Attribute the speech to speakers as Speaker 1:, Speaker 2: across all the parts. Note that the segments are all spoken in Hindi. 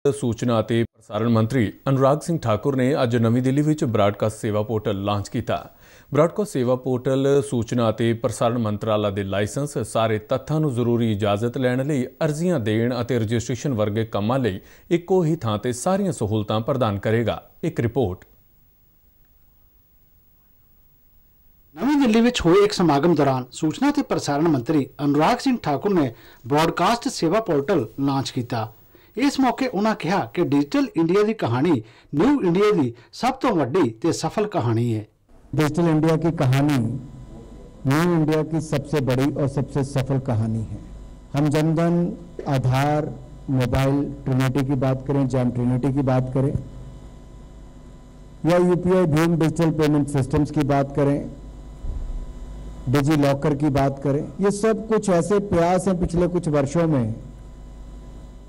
Speaker 1: सूचना ਅਤੇ ਪ੍ਰਸਾਰਣ ਮੰਤਰੀ ਅਨੁਰਾਗ ਸਿੰਘ ਠਾਕੁਰ ਨੇ ਅੱਜ ਨਵੀਂ ਦਿੱਲੀ ਵਿੱਚ ਬ੍ਰਾਡਕਾਸਟ ਸੇਵਾ ਪੋਰਟਲ ਲਾਂਚ ਕੀਤਾ। ਬ੍ਰਾਡਕਾਸਟ ਸੇਵਾ ਪੋਰਟਲ सूचना ਅਤੇ ਪ੍ਰਸਾਰਣ ਮੰਤਰਾਲਾ ਦੇ ਲਾਇਸੈਂਸ, ਸਾਰੇ ਤੱਥਾਂ ਨੂੰ ਜ਼ਰੂਰੀ ਇਜਾਜ਼ਤ ਲੈਣ ਲਈ, ਅਰਜ਼ੀਆਂ ਦੇਣ ਅਤੇ ਰਜਿਸਟ੍ਰੇਸ਼ਨ ਵਰਗੇ ਕੰਮਾਂ ਲਈ ਇੱਕੋ ਹੀ ਥਾਂ ਤੇ ਸਾਰੀਆਂ ਸਹੂਲਤਾਂ ਪ੍ਰਦਾਨ ਕਰੇਗਾ। ਇੱਕ ਰਿਪੋर्ट।
Speaker 2: नवी दिल्ली में हुए एक समागम दौरान सूचना ते प्रसारण मंत्री अनुराग सिंह ठाकुर ने ब्रॉडकास्ट सेवा पोर्टल लॉन्च किया। इस मौके उन्होंने कहा कि डिजिटल इंडिया की कहानी न्यू इंडिया की सब तो वड्डी ते सफल कहानी है।
Speaker 3: डिजिटल इंडिया की कहानी न्यू इंडिया की सबसे बड़ी और सबसे सफल कहानी है। हम जनधन, आधार, मोबाइल ट्रिनिटी की बात करें, जैम ट्रिनिटी की बात करें या UPI Bhim digital payment systems की बात करें, डिजी लॉकर की बात करें, ये सब कुछ ऐसे प्रयास हैं पिछले कुछ वर्षों में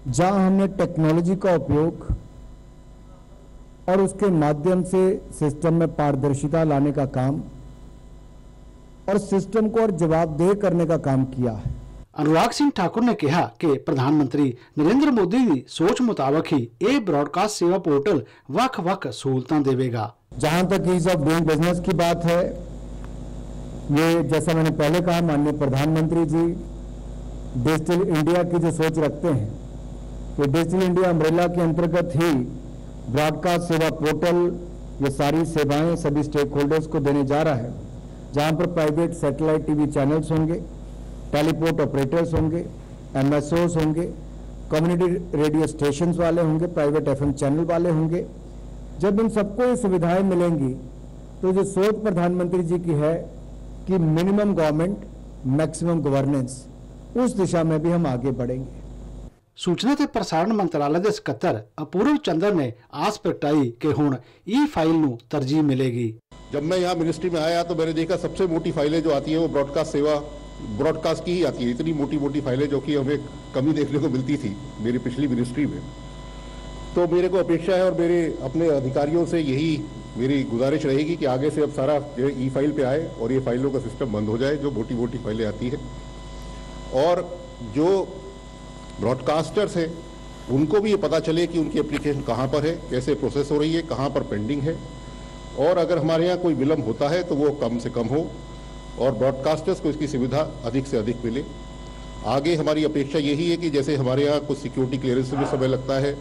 Speaker 3: जहां हमने टेक्नोलॉजी का उपयोग और उसके माध्यम से सिस्टम में पारदर्शिता लाने का काम और सिस्टम को और जवाबदेह करने का काम किया है।
Speaker 2: अनुराग सिंह ठाकुर ने कहा कि प्रधानमंत्री नरेंद्र मोदी की सोच मुताबिक ही ये ब्रॉडकास्ट सेवा पोर्टल वख-वख सहूलतां देवेगा।
Speaker 3: जहां तक ईज ऑफ डूइंग बिजनेस की बात है, ये जैसा मैंने पहले कहा, माननीय प्रधानमंत्री जी डिजिटल इंडिया की जो सोच रखते हैं कि डिजिटल इंडिया अम्ब्रेला के अंतर्गत ही ब्रॉडकास्ट सेवा पोर्टल ये सारी सेवाएं सभी स्टेक होल्डर्स को देने जा रहा है, जहां पर प्राइवेट सैटेलाइट टीवी चैनल्स होंगे, टेलीपोर्ट ऑपरेटर्स होंगे, एमएसओस होंगे, कम्युनिटी रेडियो स्टेशंस वाले होंगे, प्राइवेट एफएम चैनल वाले होंगे। जब इन सबको ये सुविधाएं मिलेंगी तो जो सोच प्रधानमंत्री जी की है कि मिनिमम गवर्नमेंट मैक्सिमम गवर्नेंस, उस दिशा में भी हम आगे बढ़ेंगे।
Speaker 2: सूचना ते प्रसारण मंत्रालय के सकत्तर अपूर्व चंद्र ने आस प्रगटाई कि हुण ई फाइल नूं तरजीह मिलेगी।
Speaker 4: जब मैं यहाँ मिनिस्ट्री में आया तो मैंने देखा सबसे मोटी फाइलें जो आती है वो ब्रॉडकास्ट की ही आती है। इतनी मोटी मोटी फाइलें जो कि हमें कमी देखने को मिलती थी मेरी पिछली मिनिस्ट्री में। तो मेरे को अपेक्षा है और मेरे अपने अधिकारियों से यही मेरी गुजारिश रहेगी कि आगे से अब सारा ई फाइल पे आए और ये फाइलों का सिस्टम बंद हो जाए जो मोटी मोटी फाइलें आती है। और जो ब्रॉडकास्टर्स हैं उनको भी ये पता चले कि उनकी एप्लीकेशन कहाँ पर है, कैसे प्रोसेस हो रही है, कहाँ पर पेंडिंग है, और अगर हमारे यहाँ कोई विलम्ब होता है तो वो कम से कम हो और ब्रॉडकास्टर्स को इसकी सुविधा अधिक से अधिक मिले। आगे हमारी अपेक्षा यही है कि जैसे हमारे यहाँ कुछ सिक्योरिटी क्लियरेंस में समय लगता है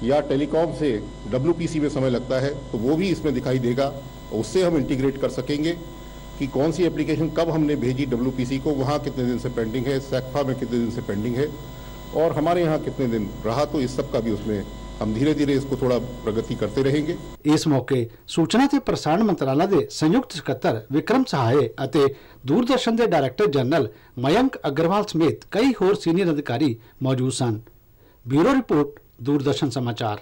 Speaker 4: या टेलीकॉम से WPC में समय लगता है, तो वो भी इसमें दिखाई देगा। उससे हम इंटीग्रेट कर सकेंगे कि कौन सी एप्लीकेशन कब हमने भेजी WPC को, वहाँ कितने दिन से पेंडिंग है, सैक्फा में कितने दिन से पेंडिंग है और हमारे यहाँ कितने दिन रहा। तो इस सब का भी उसमें हम धीरे धीरे इसको थोड़ा प्रगति करते रहेंगे।
Speaker 2: इस मौके सूचना ते प्रसारण मंत्रालय के संयुक्त सकत्तर विक्रम सहाय और दूरदर्शन के डायरैक्टर जनरल मयंक अग्रवाल समेत कई होर सीनियर अधिकारी मौजूद सन। ब्यूरो रिपोर्ट, दूरदर्शन समाचार।